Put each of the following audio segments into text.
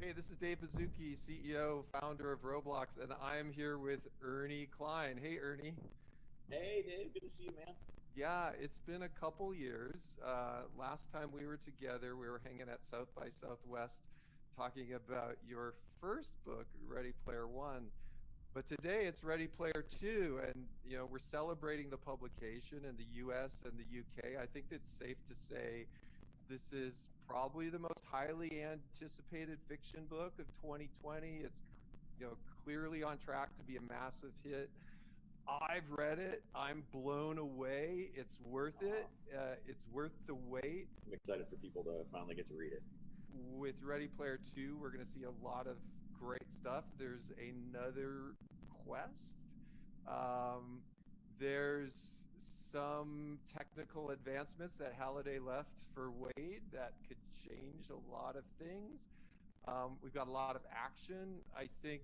Hey, this is Dave Baszucki, CEO, founder of Roblox, and I'm here with Ernie Klein. Hey, Ernie. Hey, Dave. Good to see you, man. Yeah, it's been a couple years. Last time we were together, we were hanging at South by Southwest talking about your first book, Ready Player One. But today it's Ready Player Two, and we're celebrating the publication in the US and the UK. I think it's safe to say this is probably the most highly anticipated fiction book of 2020. It's clearly on track to be a massive hit. I've read it. I'm blown away. It's worth it. It's worth the wait. I'm excited for people to finally get to read it. With Ready Player 2, we're going to see a lot of great stuff. There's another quest. There's some technical advancements that Halliday left for Wade that could change a lot of things. We've got a lot of action. I think,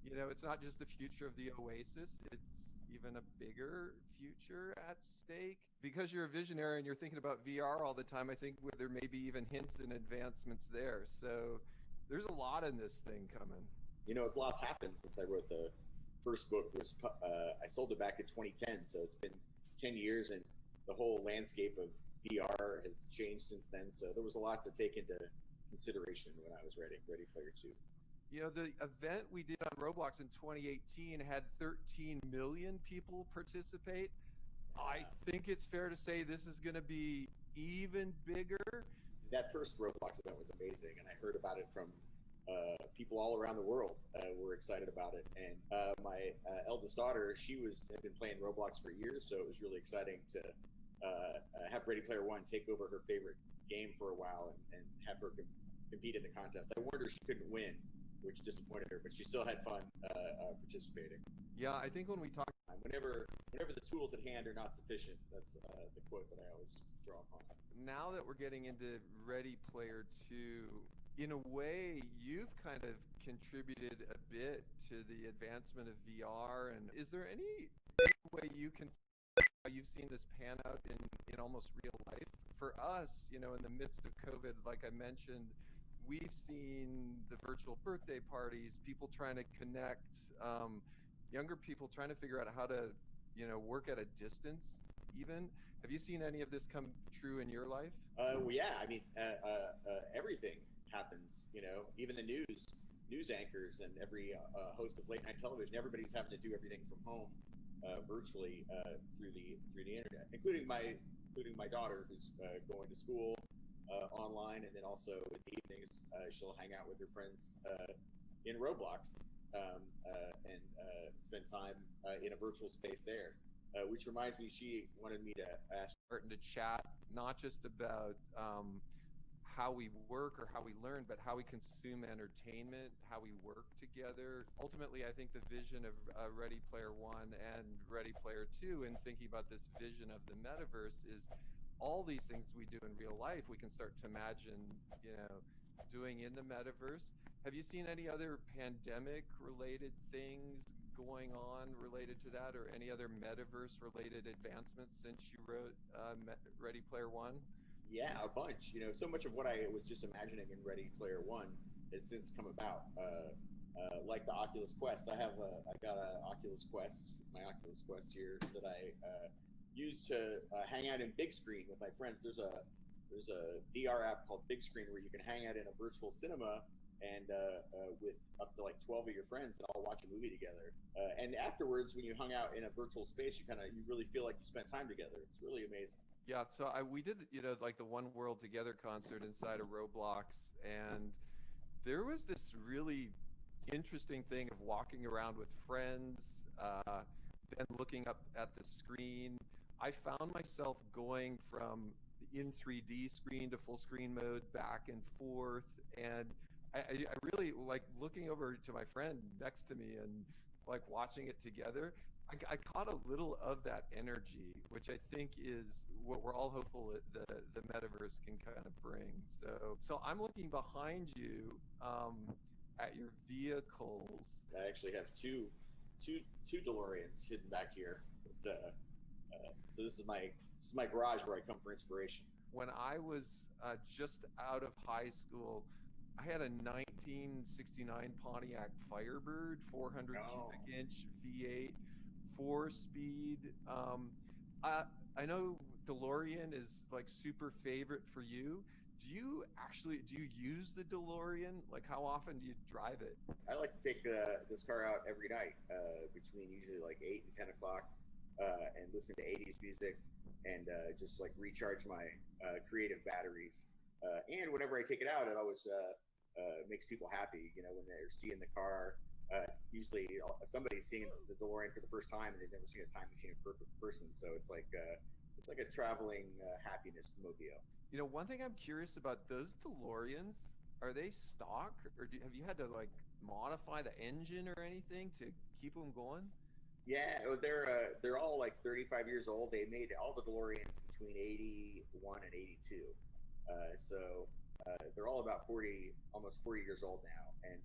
it's not just the future of the Oasis, it's even a bigger future at stake. Because you're a visionary and you're thinking about VR all the time, I think there may be even hints and advancements there. So there's a lot in this thing coming. It's lots happened since I wrote the first book. I sold it back in 2010, so it's been 10 years, and the whole landscape of VR has changed since then. So there was a lot to take into consideration when I was writing Ready Player 2. The event we did on Roblox in 2018 had 13 million people participate. I think it's fair to say this is going to be even bigger. That first Roblox event was amazing, and I heard about it from people all around the world were excited about it. And my eldest daughter, had been playing Roblox for years, so it was really exciting to have Ready Player One take over her favorite game for a while and have her compete in the contest. I warned her she couldn't win, which disappointed her, but she still had fun participating. Yeah, I think when we talk, whenever the tools at hand are not sufficient, that's the quote that I always draw upon. Now that we're getting into Ready Player 2, in a way, you've kind of contributed a bit to the advancement of VR. And is there any way you can how you've seen this pan out in almost real life? For us, in the midst of COVID, like I mentioned, we've seen the virtual birthday parties, people trying to connect, younger people trying to figure out how to, work at a distance even. Have you seen any of this come true in your life? Well, yeah, I mean, everything happens, even the news anchors and every host of late night television, everybody's having to do everything from home virtually through the internet, including my daughter who's going to school online, and then also in the evenings she'll hang out with her friends in Roblox and spend time in a virtual space there. Which reminds me, she wanted me to ask. Starting to chat not just about how we work or how we learn, but how we consume entertainment, how we work together. Ultimately, I think the vision of Ready Player One and Ready Player Two, and thinking about this vision of the metaverse, is all these things we do in real life, we can start to imagine, doing in the metaverse. Have you seen any other pandemic-related things going on related to that, or any other metaverse-related advancements since you wrote Ready Player One? Yeah, a bunch. So much of what I was just imagining in Ready Player One has since come about. Like the Oculus Quest, I got a Oculus Quest, my Oculus Quest here, that I use to hang out in big screen with my friends. There's a VR app called Big Screen where you can hang out in a virtual cinema and with up to like 12 of your friends and all watch a movie together. And afterwards, when you hung out in a virtual space, you really feel like you spent time together. It's really amazing. Yeah, so we did, like the One World Together concert inside of Roblox, and there was this really interesting thing of walking around with friends, then looking up at the screen. I found myself going from in 3D screen to full screen mode back and forth, and I really like looking over to my friend next to me and like watching it together. I caught a little of that energy, which I think is what we're all hopeful that the metaverse can kind of bring. So I'm looking behind you at your vehicles. I actually have two DeLoreans hidden back here. So this is my garage where I come for inspiration. When I was just out of high school, I had a 1969 Pontiac Firebird, 400 Oh, cubic inch V8, 4 speed. I I know DeLorean is like super favorite for you. Do you use the DeLorean? Like how often do you drive it? I like to take this car out every night between usually like 8 and 10 o'clock, and listen to 80s music and just like recharge my creative batteries. And whenever I take it out, it always makes people happy. You know, when they're seeing the car, usually somebody's seeing the DeLorean for the first time and they've never seen a time machine in person. So it's like a traveling happiness mobile. You know, one thing I'm curious about, those DeLoreans, are they stock or have you had to like modify the engine or anything to keep them going? Yeah, they're all like 35 years old. They made all the DeLoreans between 81 and 82, they're all about 40, almost 40 years old now, and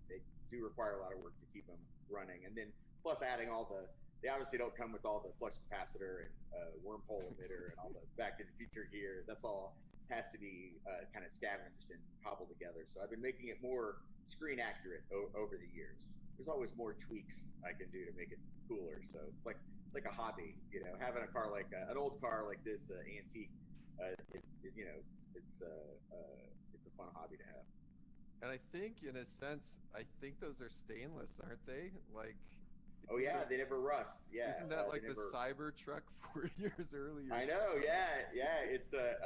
they do require a lot of work to keep them running. And then plus adding all they obviously don't come with all the flux capacitor and wormhole emitter and all the Back to the Future gear. That's all has to be kind of scavenged and cobbled together. So I've been making it more screen accurate over the years. There's always more tweaks I can do to make it cooler. So it's like a hobby, you know, having a car like an old car like this antique. It's a fun hobby to have. And I think in a sense, I think those are stainless, aren't they? Like, Oh isn't yeah, the they never rust. Yeah, isn't that they like the never. Cybertruck 4 years earlier? I know. Yeah, yeah. It's the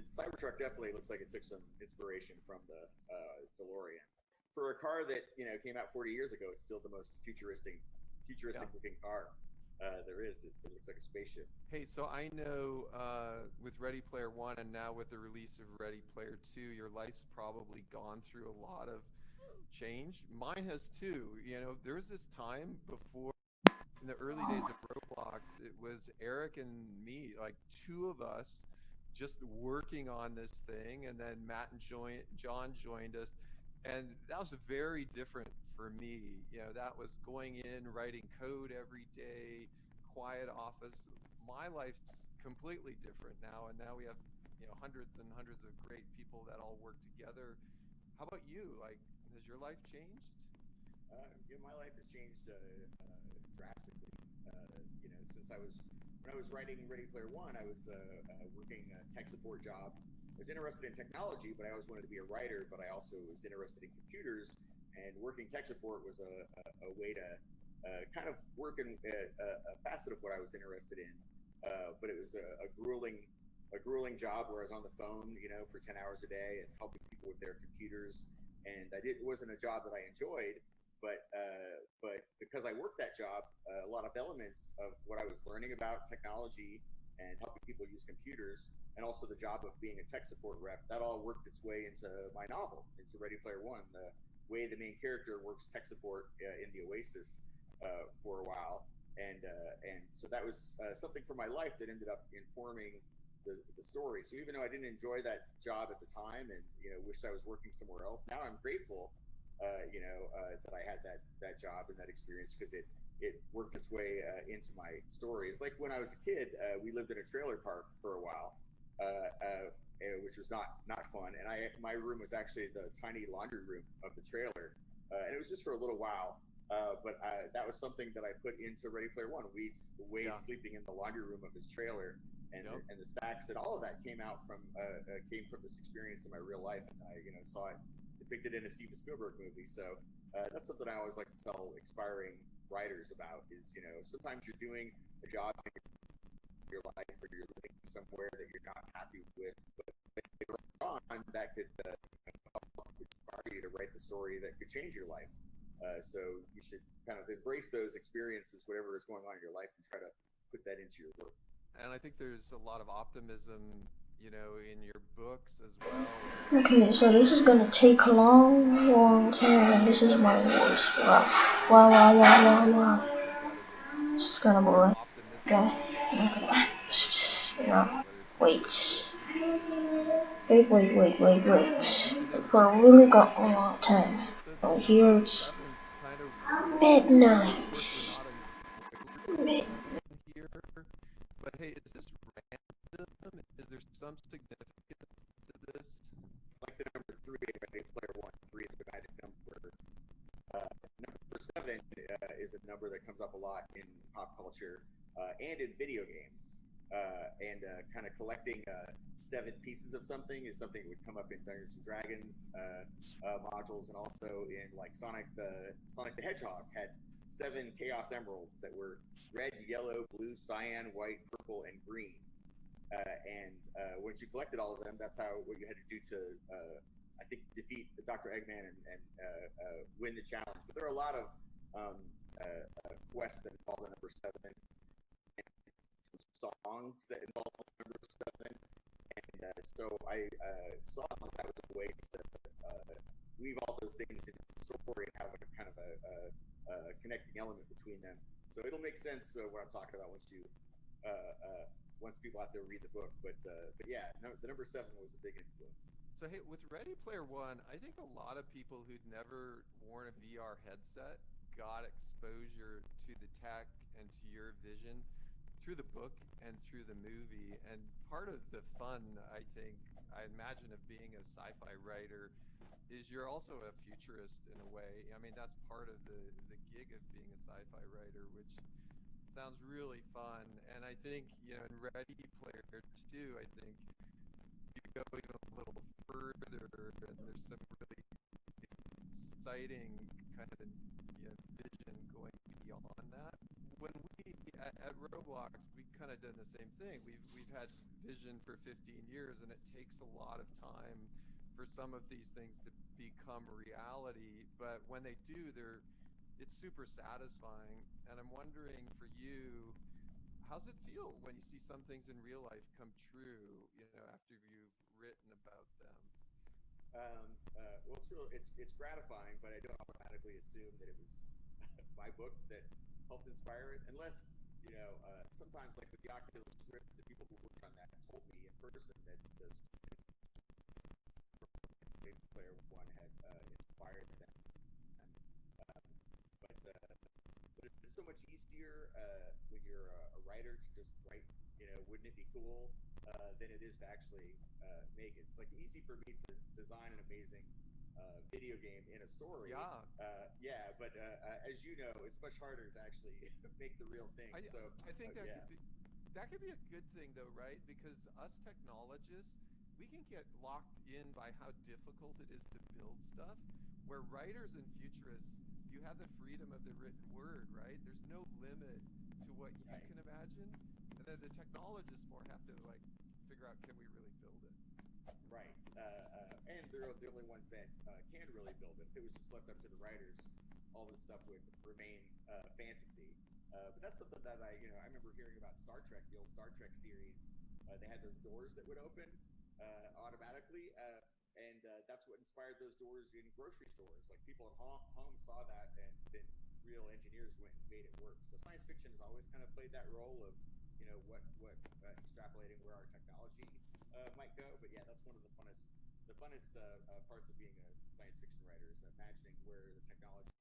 Cybertruck definitely looks like it took some inspiration from the DeLorean. For a car that came out 40 years ago, it's still the most Yeah. futuristic looking car there is. It looks like a spaceship. Hey, so I know with Ready Player One and now with the release of Ready Player Two, your life's probably gone through a lot of change. Mine has too. You know, there was this time before in the early days of Roblox, it was Eric and me, like two of us, just working on this thing, and then Matt and John joined us, and that was very different for me. You know, that was going in, writing code every day, quiet office. My life's completely different now, and now we have hundreds and hundreds of great people that all work together. How about you? Like, has your life changed? Yeah, my life has changed drastically. Since when I was writing Ready Player One, I was working a tech support job. I was interested in technology, but I always wanted to be a writer. But I also was interested in computers, and working tech support was a way to kind of work in a facet of what I was interested in. But it was a grueling job where I was on the phone, for 10 hours a day and helping people with their computers. And it wasn't a job that I enjoyed, but because I worked that job, a lot of elements of what I was learning about technology and helping people use computers, and also the job of being a tech support rep, that all worked its way into my novel, into Ready Player One. The way the main character works tech support in the Oasis for a while, and so that was something from my life that ended up informing the story. So even though I didn't enjoy that job at the time, and wished I was working somewhere else, now I'm grateful that I had that job and that experience, because it worked its way into my story. It's like when I was a kid, we lived in a trailer park for a while, which was not fun. And my room was actually the tiny laundry room of the trailer, and it was just for a little while. But that was something that I put into Ready Player One. Wade Yeah. sleeping in the laundry room of his trailer, and Yep. and the stacks, and all of that came from this experience in my real life, and I saw it depicted in a Steven Spielberg movie. So that's something I always like to tell aspiring writers about. Is sometimes you're doing a job in your life, or you're living somewhere that you're not happy with, but later on that could help inspire you to write the story that could change your life. So you should kind of embrace those experiences, whatever is going on in your life, and try to put that into your work. And I think there's a lot of optimism, you know, in your books as well. Okay, so this is gonna take a long time, and this is my voice. Wow. This is kind of boring. Okay. Yeah. Wait. If I really got a lot of time. Oh, here it's midnight. Here, but hey, is this random? Is there some significance to this? Like the number 3, Ready Player One. 3 is the magic number. Number 7 is a number that comes up a lot in pop culture and in video games. And kind of collecting 7 pieces of something is something that would come up in Dungeons and Dragons modules, and also in like Sonic the Hedgehog had 7 Chaos Emeralds that were red, yellow, blue, cyan, white, purple, and green. And once you collected all of them, that's what you had to do to, I think, defeat Dr. Eggman and win the challenge. But there are a lot of quests that involve the number 7, and some songs that involve the number 7. And so I saw that was a way to weave all those things into the story and have a kind of a connecting element between them. So it'll make sense what I'm talking about once people out there read the book. But yeah, the number 7 was a big influence. So hey, with Ready Player One, I think a lot of people who'd never worn a VR headset got exposure to the tech and to your vision through the book and through the movie. And part of the fun, I think, I imagine, of being a sci-fi writer is you're also a futurist in a way. I mean, that's part of the gig of being a sci-fi writer, which sounds really fun. And I think, you know, in Ready Player 2, I think you go even a little further, and there's some really exciting kind of, you know, vision going beyond that. When we at Roblox, we kind of done the same thing. We've had vision for 15 years, and it takes a lot of time for some of these things to become reality. But when they do, it's super satisfying. And I'm wondering for you, how's it feel when you see some things in real life come true, you know, after you've written about them? Well, it's gratifying, but I don't automatically assume that it was my book that helped inspire it, unless, you know, sometimes like with the Oculus Rift, the people who worked on that told me in person that the Player One had inspired them. But it's so much easier when you're a writer to just write, you know, wouldn't it be cool, than it is to actually make it. It's like easy for me to design an amazing video game in a story. Yeah. But as you know, it's much harder to actually make the real thing. I think that could be a good thing, though, right? Because us technologists, we can get locked in by how difficult it is to build stuff. Where writers and futurists, you have the freedom of the written word, right? There's no limit to what you can imagine, and then the technologists more have to like figure out, can we really build it? Right. And they're the only ones that can really build it. If it was just left up to the writers, all this stuff would remain fantasy. But that's something that I remember hearing about Star Trek, the old Star Trek series. They had those doors that would open automatically, and that's what inspired those doors in grocery stores. Like people at home saw that, and then real engineers went and made it work. So science fiction has always kind of played that role of, you know, what extrapolating where our technology might go. But yeah, that's one of the funnest parts of being a science fiction writer, is imagining where the technology